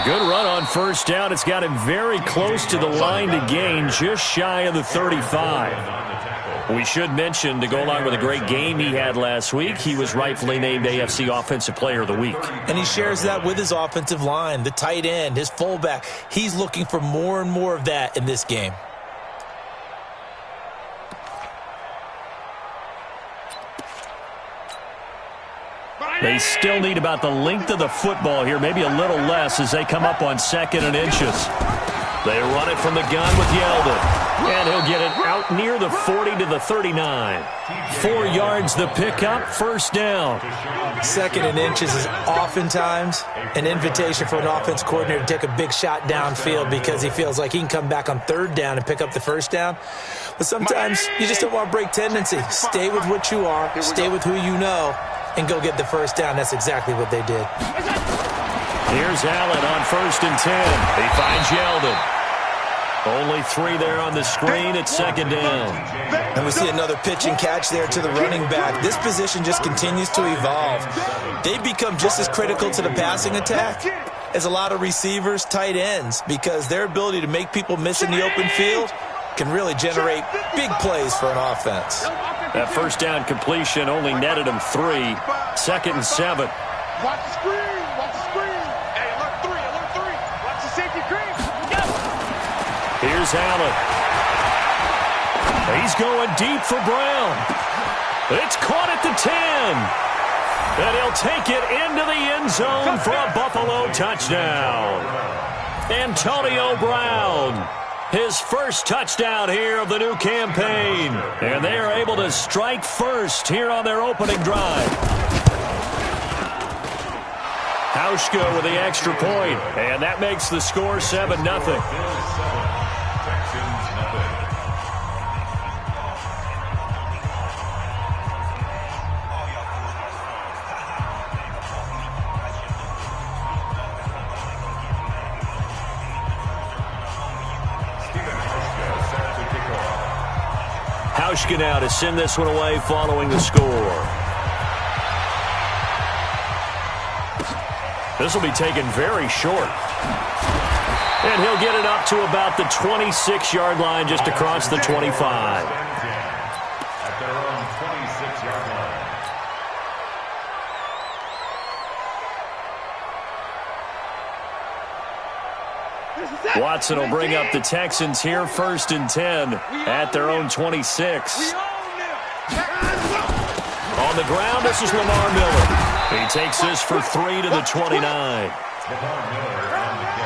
A good run on first down. It's got him very close to the line to gain, just shy of the 35. We should mention, to go along with a great game he had last week, he was rightfully named AFC Offensive Player of the Week. And he shares that with his offensive line, the tight end, his fullback. He's looking for more and more of that in this game. They still need about the length of the football here, maybe a little less as they come up on 2nd and inches. They run it from the gun with Yeldon. And he'll get it out near the 40 to the 39. 4 yards the pickup, first down. 2nd and inches is oftentimes an invitation for an offense coordinator to take a big shot downfield because he feels like he can come back on 3rd down and pick up the first down. But sometimes you just don't want to break tendency. Stay with what you are, stay with who you know, and go get the first down. That's exactly what they did. Here's Allen on 1st and 10. He finds Yeldon. Only 3 there on the screen at 2nd down. And we see another pitch and catch there to the running back. This position just continues to evolve. They become just as critical to the passing attack as a lot of receivers, tight ends, because their ability to make people miss in the open field can really generate big plays for an offense. That first down completion only netted him 3. 2nd and 7. Watch the screen. Watch the screen. Hey, alert 3. Alert 3. Watch the safety screen. Go. Here's Allen. He's going deep for Brown. It's caught at the 10. And he'll take it into the end zone for a Buffalo touchdown. Antonio Brown. His first touchdown here of the new campaign. And they are able to strike first here on their opening drive. Hauschka with the extra point. And that makes the score 7-0. Hauschka now to send this one away following the score. This will be taken very short. And he'll get it up to about the 26-yard line, just across the 25. At their own 26-yard line. Watson will bring up the Texans here, 1st and 10 at their own 26. On the ground, this is Lamar Miller. He takes this for 3 to the 29.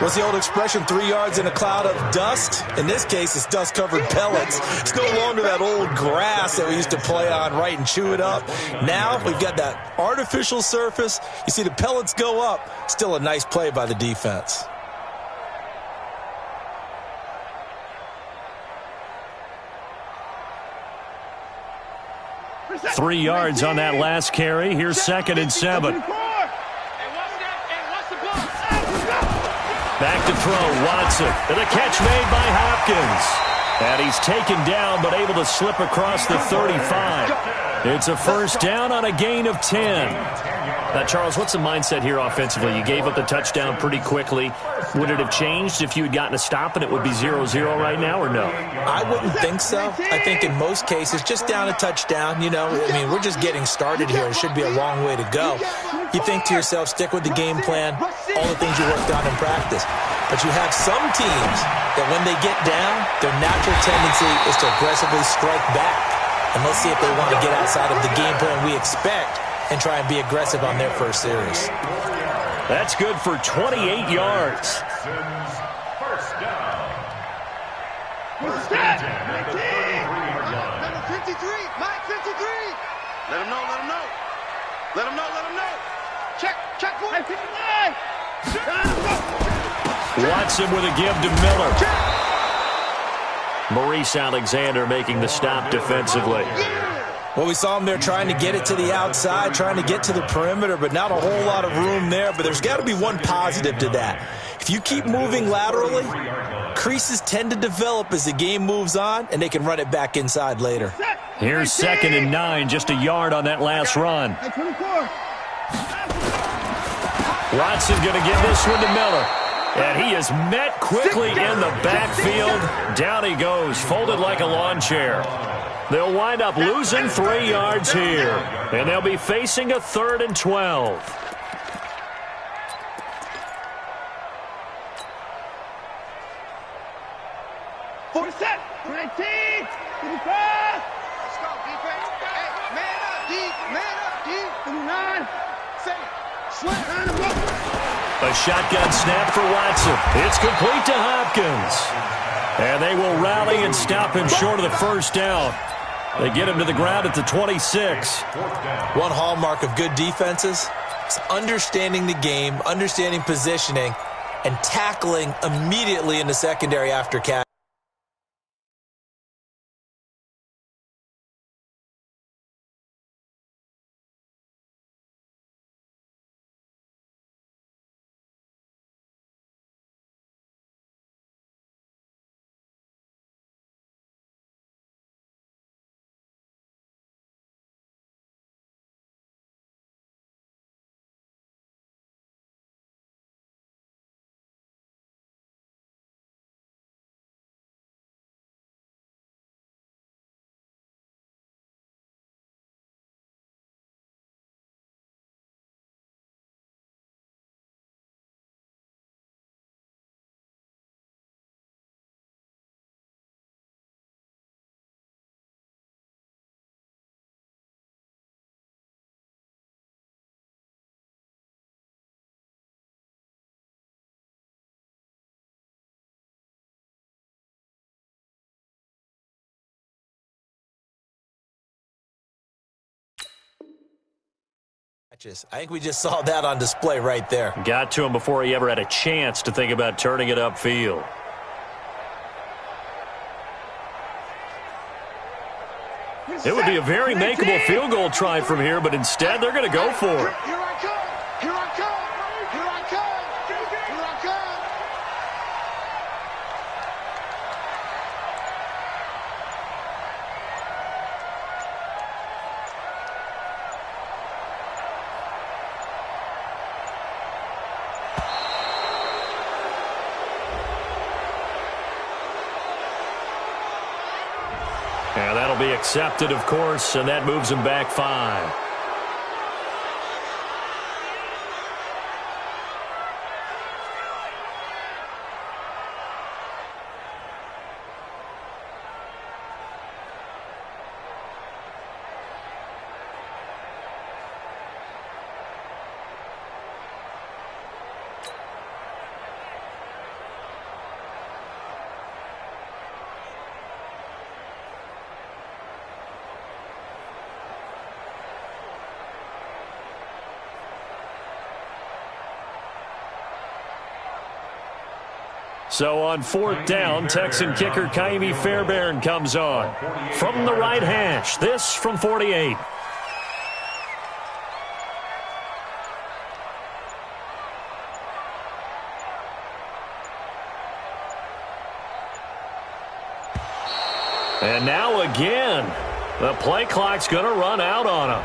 What's the old expression, 3 yards in a cloud of dust? In this case, it's dust-covered pellets. It's no longer that old grass that we used to play on, right, and chew it up. Now we've got that artificial surface. You see the pellets go up. Still a nice play by the defense. 3 yards on that last carry. Here's 2nd and 7. Back to throw, Watson. And a catch made by Hopkins. And he's taken down, but able to slip across the 35. It's a first down on a gain of 10. Now, Charles, what's the mindset here offensively? You gave up the touchdown pretty quickly. Would it have changed if you had gotten a stop and it would be 0-0 right now, or no? I wouldn't think so. I think in most cases, just down a touchdown, you know, I mean, we're just getting started here. It should be a long way to go. You think to yourself, stick with the game plan, all the things you worked on in practice. But you have some teams that when they get down, their natural tendency is to aggressively strike back. And let's see if they want to get outside of the game plan we expect and try and be aggressive on their first series. That's good for 28 yards. First down. What's that? Number 53, Mike 53. Let him know, let him know. Let him know, let him know. Check for it. Watson with a give to Miller. Maurice Alexander making the stop defensively. Well, we saw him there trying to get it to the outside, trying to get to the perimeter, but not a whole lot of room there. But there's got to be one positive to that. If you keep moving laterally, creases tend to develop as the game moves on, and they can run it back inside later. Here's 2nd and 9, just a yard on that last run. Watson going to give this one to Miller. And he is met quickly in the backfield. Down he goes, folded like a lawn chair. They'll wind up losing 3 yards here. And they'll be facing a 3rd and 12. For set, 19, 55. Let's go, defense. Hey, man up, D, man up, D. 59, 7, sweat, hand him up. A shotgun snap for Watson. It's complete to Hopkins. And they will rally and stop him short of the first down. They get him to the ground at the 26. One hallmark of good defenses is understanding the game, understanding positioning, and tackling immediately in the secondary after catch. I think we just saw that on display right there. Got to him before he ever had a chance to think about turning it upfield. It would be a very makeable field goal try from here, but instead they're going to go for it. Here I come, here I come, here I come, here I come. And that'll be accepted, of course, and that moves him back 5. So on 4th down, Texan kicker Kaimi Fairbairn comes on. From the right hash, this from 48. And now again, the play clock's going to run out on him.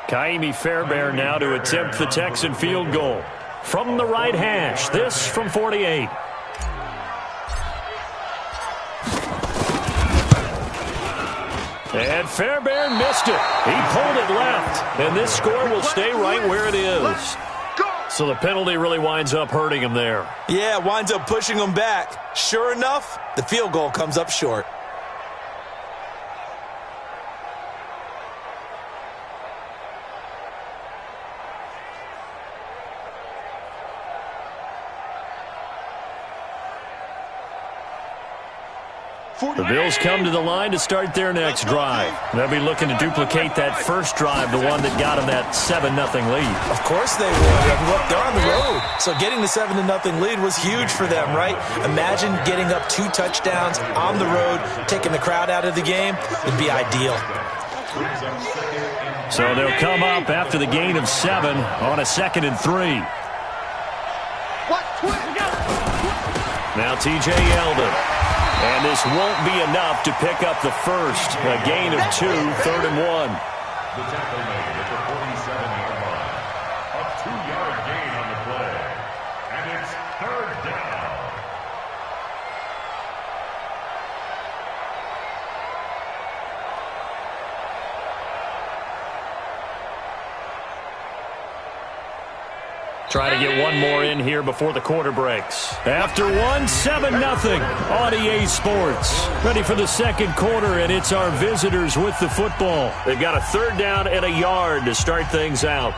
Kaimi Fairbairn now to attempt the Texan field goal. From the right hash, this from 48. And Fairbairn missed it. He pulled it left, and this score will stay right where it is. So the penalty really winds up hurting him there. Yeah, winds up pushing him back. Sure enough, the field goal comes up short. The Bills come to the line to start their next drive. They'll be looking to duplicate that first drive, the one that got them that 7-0 lead. Of course they would. And look, they're on the road. So getting the 7-0 lead was huge for them, right? Imagine getting up 2 touchdowns on the road, taking the crowd out of the game. It'd be ideal. So they'll come up after the gain of 7 on a 2nd and 3. Now T.J. Yeldon. And this won't be enough to pick up the first. A gain of 2, 3rd and 1. The tackle made at the 47-yard line. A 2-yard gain on the play. And it's 3rd down. Try to get one more in here before the quarter breaks. After one, 7-0 on EA Sports. Ready for the second quarter, and it's our visitors with the football. They've got a 3rd down and a yard to start things out.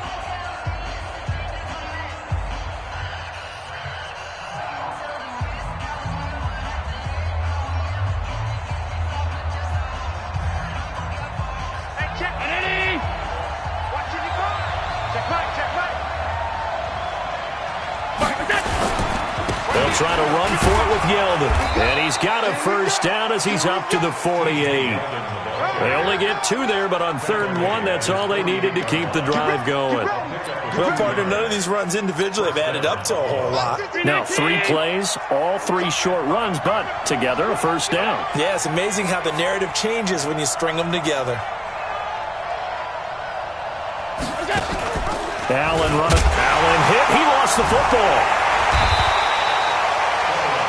Trying to run for it with Yeldon. And he's got a 1st down as he's up to the 48. They only get 2 there, but on 3rd and 1, that's all they needed to keep the drive going. Well, partner, none of these runs individually have added up to a whole lot. Now, 3 plays, all 3 short runs, but together a 1st down. Yeah, it's amazing how the narrative changes when you string them together. Allen running. Allen hit. He lost the football.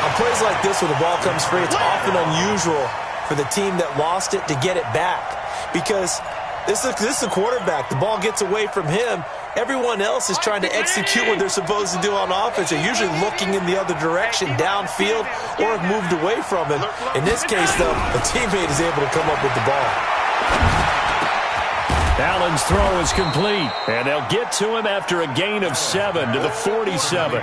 On plays like this where the ball comes free, it's often unusual for the team that lost it to get it back. Because this is a quarterback. The ball gets away from him. Everyone else is trying to execute what they're supposed to do on offense. They're usually looking in the other direction, downfield, or have moved away from him. In this case, though, a teammate is able to come up with the ball. Allen's throw is complete, and they'll get to him after a gain of 7 to the 47.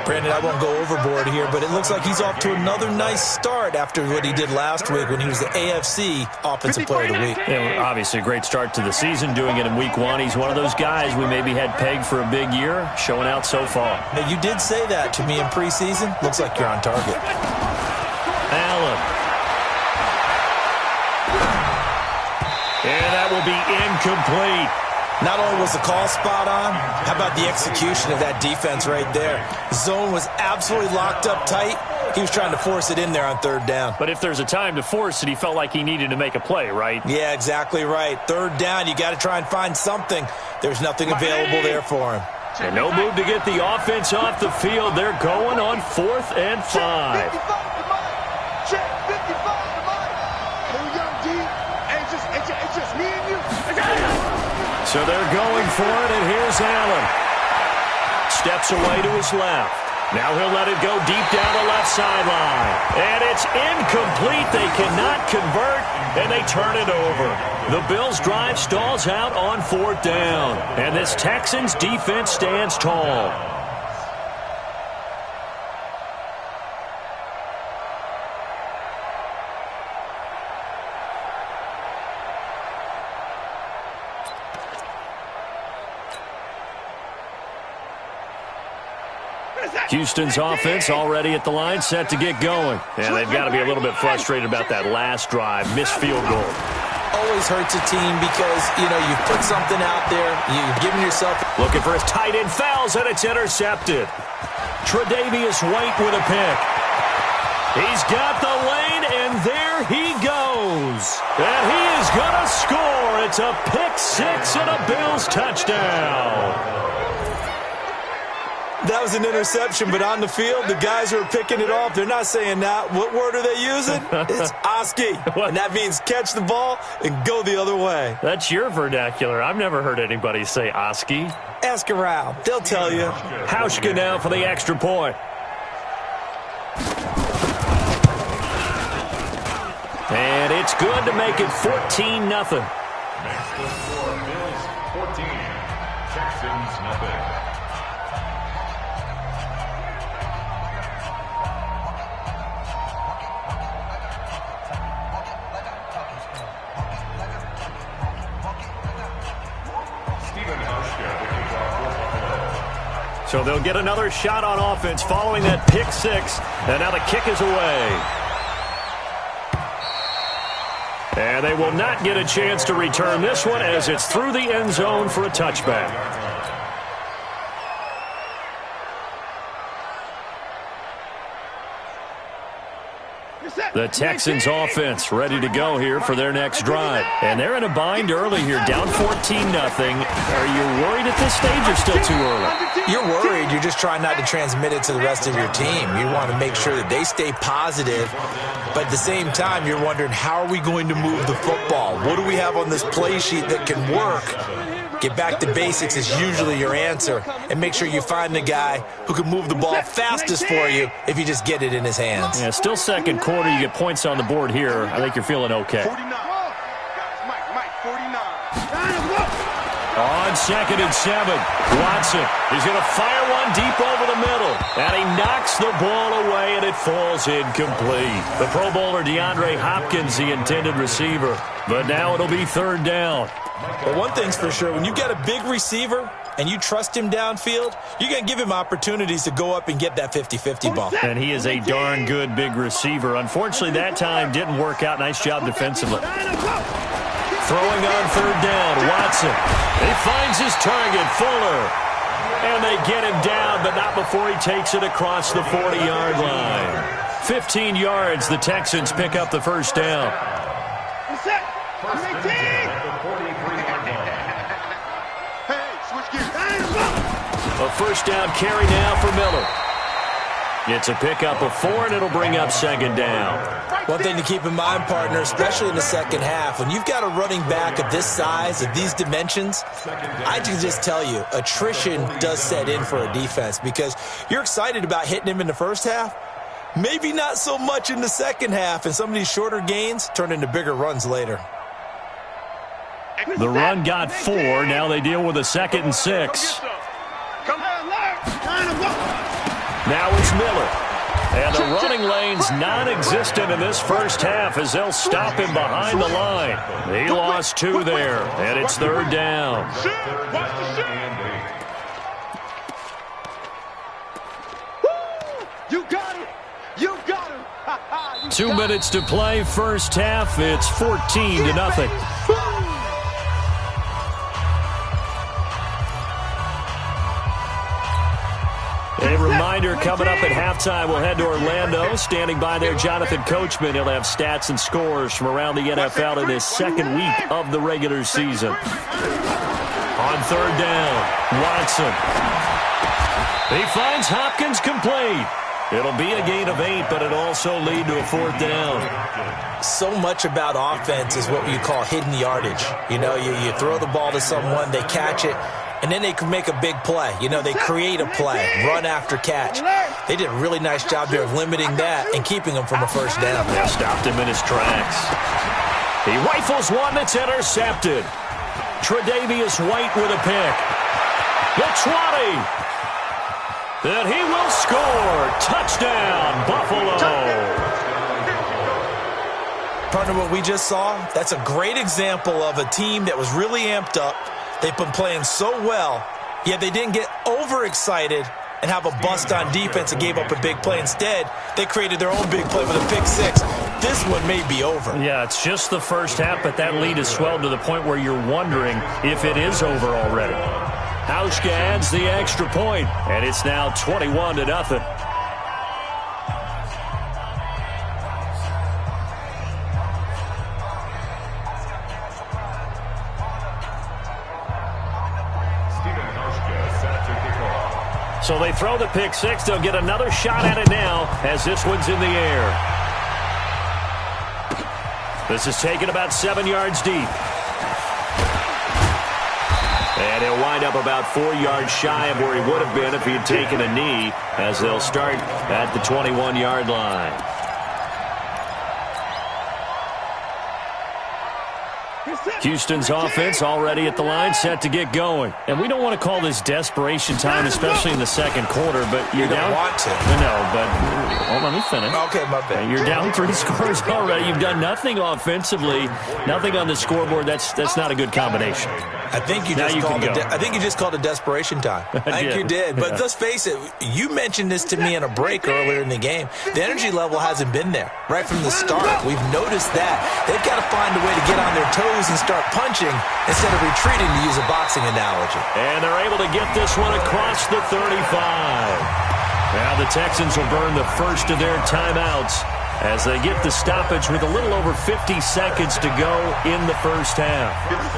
Brandon, I won't go overboard here, but it looks like he's off to another nice start after what he did last week when he was the AFC Offensive Player of the Week. Yeah, obviously a great start to the season, doing it in Week 1. He's one of those guys we maybe had pegged for a big year, showing out so far. Now, you did say that to me in preseason. Looks like you're on target. Allen. And that will be incomplete. Not only was the call spot on, how about the execution of that defense right there? Zone was absolutely locked up tight. He was trying to force it in there on 3rd down. But if there's a time to force it, he felt like he needed to make a play, right? Yeah, exactly right. 3rd down, you got to try and find something. There's nothing available there for him. And no move to get the offense off the field. They're going on 4th and 5. Check 55. Here we go, D. It's just me and you. So they're going for it, and here's Allen. Steps away to his left. Now he'll let it go deep down the left sideline. And it's incomplete. They cannot convert, and they turn it over. The Bills' drive stalls out on 4th down. And this Texans defense stands tall. Houston's offense already at the line, set to get going. And they've got to be a little bit frustrated about that last drive, missed field goal. Always hurts a team because, you've put something out there, you've given yourself... Looking for his tight end, fouls, and it's intercepted. Tre'Davious White with a pick. He's got the lane, and there he goes. And he is going to score. It's a pick 6 and a Bills touchdown. That was an interception, but on the field, the guys who are picking it off, they're not saying that. What word are they using? It's Oski. And that means catch the ball and go the other way. That's your vernacular. I've never heard anybody say Oski. Ask around. They'll tell you. Hauschka now for the extra point. And it's good to make it 14-0. Next score, Bills 14, Texans nothing. So they'll get another shot on offense following that pick 6. And now the kick is away. And they will not get a chance to return this one as it's through the end zone for a touchback. The Texans offense ready to go here for their next drive. And they're in a bind early here, down 14-0. Are you worried at this stage or still too early? You're worried. You're just trying not to transmit it to the rest of your team. You want to make sure that they stay positive. But at the same time, you're wondering, how are we going to move the football? What do we have on this play sheet that can work? Get back to basics is usually your answer. And make sure you find the guy who can move the ball fastest for you if you just get it in his hands. Yeah, still second quarter. You get points on the board here. I think you're feeling okay. 49. Mike, 49. On 2nd and 7, Watson is going to fire one deep over the middle. And he knocks the ball away, and it falls incomplete. The Pro Bowler DeAndre Hopkins, the intended receiver. But now it'll be 3rd down. But one thing's for sure, when you got a big receiver and you trust him downfield, you're going to give him opportunities to go up and get that 50-50 ball. And he is a darn good big receiver. Unfortunately, that time didn't work out. Nice job defensively. Throwing on 3rd down, Watson. He finds his target, Fuller. And they get him down, but not before he takes it across the 40-yard line. 15 yards, the Texans pick up the 1st down. A 1st down carry now for Miller. It's a pickup of 4, and it'll bring up 2nd down. One thing to keep in mind, partner, especially in the second half, when you've got a running back of this size, of these dimensions, I can just tell you, attrition does set in for a defense because you're excited about hitting him in the first half. Maybe not so much in the second half, and some of these shorter gains turn into bigger runs later. The run got 4. Now they deal with a 2nd and 6. Now it's Miller. And the running lane's non-existent in this first half as they'll stop him behind the line. He lost 2 there, and it's 3rd down. You got it. You got it. 2 minutes to play, first half. It's 14-0. A reminder, coming up at halftime, we'll head to Orlando. Standing by there, Jonathan Coachman. He'll have stats and scores from around the NFL in this 2nd week of the regular season. On 3rd down, Watson. He finds Hopkins complete. It'll be a gain of 8, but it'll also lead to a 4th down. So much about offense is what you call hidden yardage. You know, you throw the ball to someone, they catch it, and then they can make a big play. You know, they create a play, run after catch. They did a really nice job there of limiting that and keeping them from a 1st down. They stopped him in his tracks. He rifles one that's intercepted. Tre'Davious White with a pick. The 20. Then he will score. Touchdown, Buffalo. Partner, what we just saw, that's a great example of a team that was really amped up. They've been playing so well, yet they didn't get overexcited and have a bust on defense and gave up a big play. Instead, they created their own big play with a pick 6. This one may be over. Yeah, it's just the first half, but that lead has swelled to the point where you're wondering if it is over already. Hauschka adds the extra point, and it's now 21-0. So they throw the pick 6. They'll get another shot at it now as this one's in the air. This is taken about 7 yards deep. And he'll wind up about 4 yards shy of where he would have been if he had taken a knee as they'll start at the 21-yard line. Houston's offense already at the line, set to get going. And we don't want to call this desperation time, especially in the second quarter, but you're down. You don't want to. No, but hold on, let me finish. Okay, my bad. You're down 3 scores already. You've done nothing offensively, nothing on the scoreboard. That's not a good combination. I think you just called it desperation time. I think you did. But let's face it, you mentioned this to me in a break earlier in the game. The energy level hasn't been there right from the start. We've noticed that. They've got to find a way to get on their toes and start punching instead of retreating, to use a boxing analogy. And they're able to get this one across the 35. Now the Texans will burn the first of their timeouts as they get the stoppage with a little over 50 seconds to go in the first half.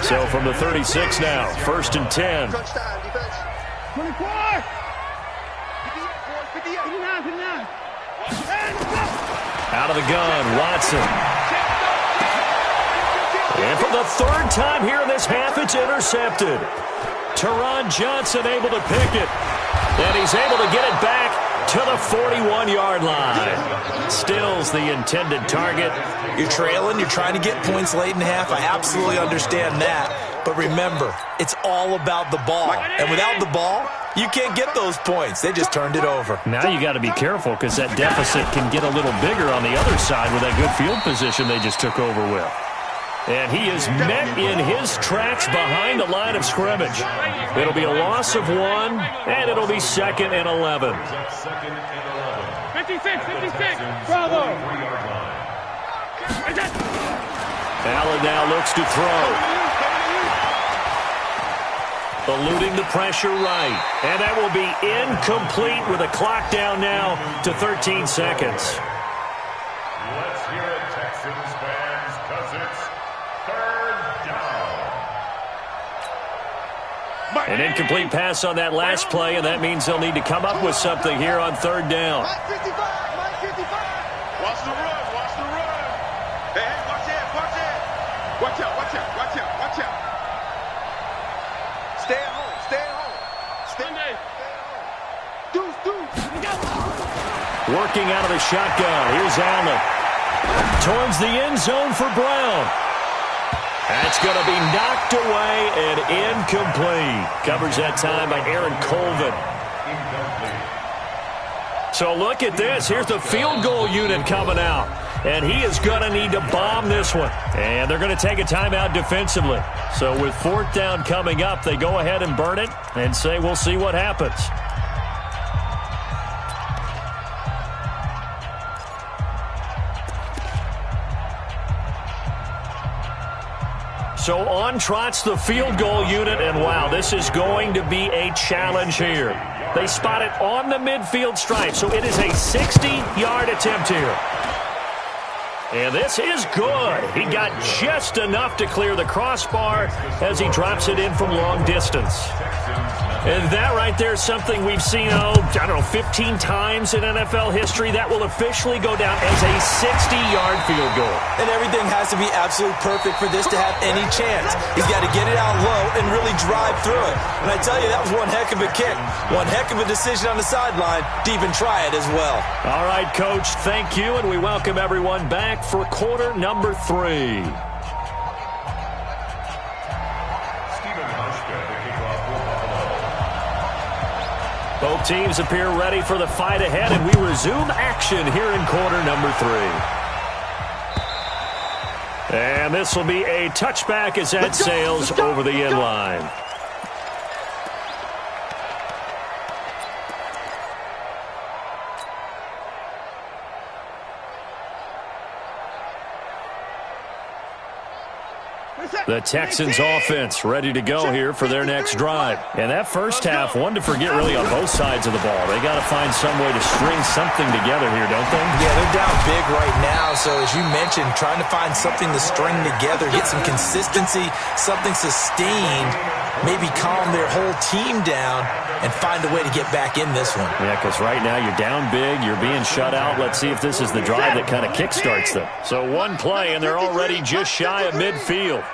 So from the 36 now, 1st and 10. 24! 59. Out of the gun, Watson. And for the 3rd time here in this half, it's intercepted. Teron Johnson able to pick it. And he's able to get it back to the 41-yard line. Stills the intended target. You're trailing. You're trying to get points late in the half. I absolutely understand that. But remember, it's all about the ball. And without the ball, you can't get those points. They just turned it over. Now you got to be careful because that deficit can get a little bigger on the other side with that good field position they just took over with. And he is met in his tracks behind the line of scrimmage. It'll be a loss of 1, and it'll be 2nd and 11. 56. Bravo. Allen now looks to throw. Eluding the pressure right. And that will be incomplete with a clock down now to 13 seconds. Let's hear it, Texans fans, because it's 3rd down. An incomplete pass on that last play, and that means they'll need to come up with something here on 3rd down. Mike 55. Watch the run. Hey, watch out. Watch out. Stay at home. Deuce. Working out of the shotgun. Here's Allen. Towards the end zone for Brown. That's going to be knocked away and incomplete. Covers that time by Aaron Colvin. So look at this. Here's the field goal unit coming out. And he is going to need to bomb this one. And they're going to take a timeout defensively. So with 4th down coming up, they go ahead and burn it and say we'll see what happens. So on trots the field goal unit, and wow, this is going to be a challenge here. They spot it on the midfield stripe, so it is a 60-yard attempt here. And this is good. He got just enough to clear the crossbar as he drops it in from long distance. And that right there is something we've seen, 15 times in NFL history. That will officially go down as a 60-yard field goal. And everything has to be absolutely perfect for this to have any chance. He's got to get it out low and really drive through it. And I tell you, that was one heck of a kick. One heck of a decision on the sideline to even try it as well. All right, Coach, thank you, and we welcome everyone back for quarter number 3. Both teams appear ready for the fight ahead, and we resume action here in quarter number 3. And this will be a touchback as that sails over the end line. The Texans offense ready to go here for their next drive. And that first half, one to forget really on both sides of the ball. They got to find some way to string something together here, don't they? Yeah, they're down big right now. So as you mentioned, trying to find something to string together, get some consistency, something sustained, maybe calm their whole team down and find a way to get back in this one. Yeah, because right now you're down big, you're being shut out. Let's see if this is the drive that kind of kickstarts them. So one play, and they're already just shy of midfield.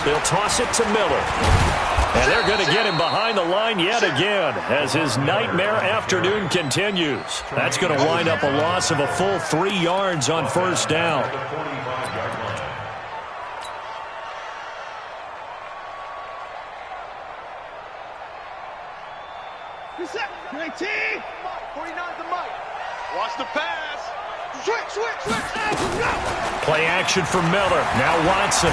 They'll toss it to Miller. And they're going to get him behind the line yet again as his nightmare afternoon continues. That's going to wind up a loss of a full 3 yards on first down. Reset. 19. 49 to Mike. Watch the pass. Switch. Play action for Miller. Now Watson.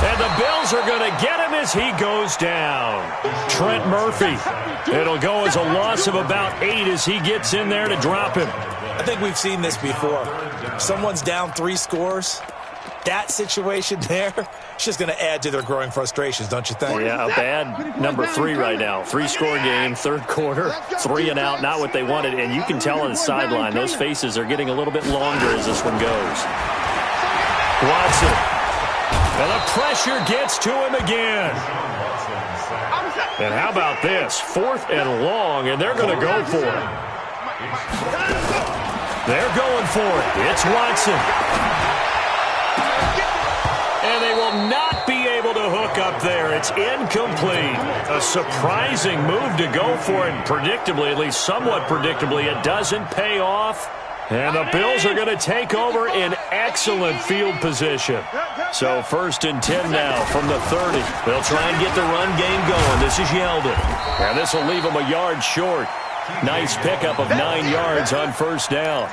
And the Bills are going to get him as he goes down. Trent Murphy. It'll go as a loss of about 8 as he gets in there to drop him. I think we've seen this before. Someone's down 3 scores. That situation there, it's just going to add to their growing frustrations, don't you think? Yeah, a bad number 3 right now. 3-score game, third quarter, 3 and out, not what they wanted. And you can tell on the sideline, those faces are getting a little bit longer as this one goes. Watson. And the pressure gets to him again. And how about this? 4th and long, and they're going to go for it. They're going for it. It's Watson. And they will not be able to hook up there. It's incomplete. A surprising move to go for it. Predictably, at least somewhat predictably, it doesn't pay off. And the Bills are going to take over in excellent field position. So 1st and 10 now from the 30. They'll try and get the run game going. This is Yeldon. And this will leave them a yard short. Nice pickup of 9 yards on 1st down.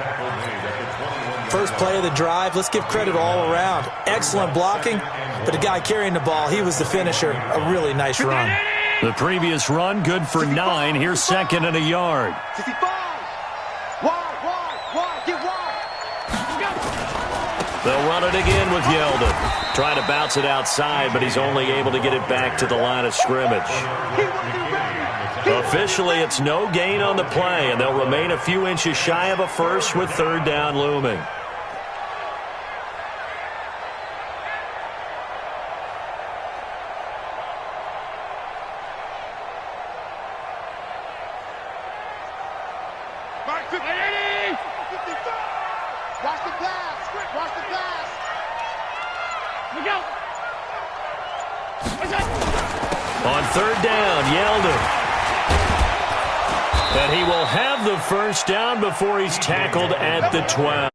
First play of the drive, let's give credit all around. Excellent blocking, but the guy carrying the ball, he was the finisher. A really nice run. The previous run, good for 9. Here's 2nd and a yard. 65. Wide, get wide. They'll run it again with Yeldon. Trying to bounce it outside, but he's only able to get it back to the line of scrimmage. Officially, it's no gain on the play, and they'll remain a few inches shy of a first with 3rd down looming. Watch the pass. Watch the pass. Here we go. On 3rd down, Yeldon. And he will have the first down before he's tackled at the 12.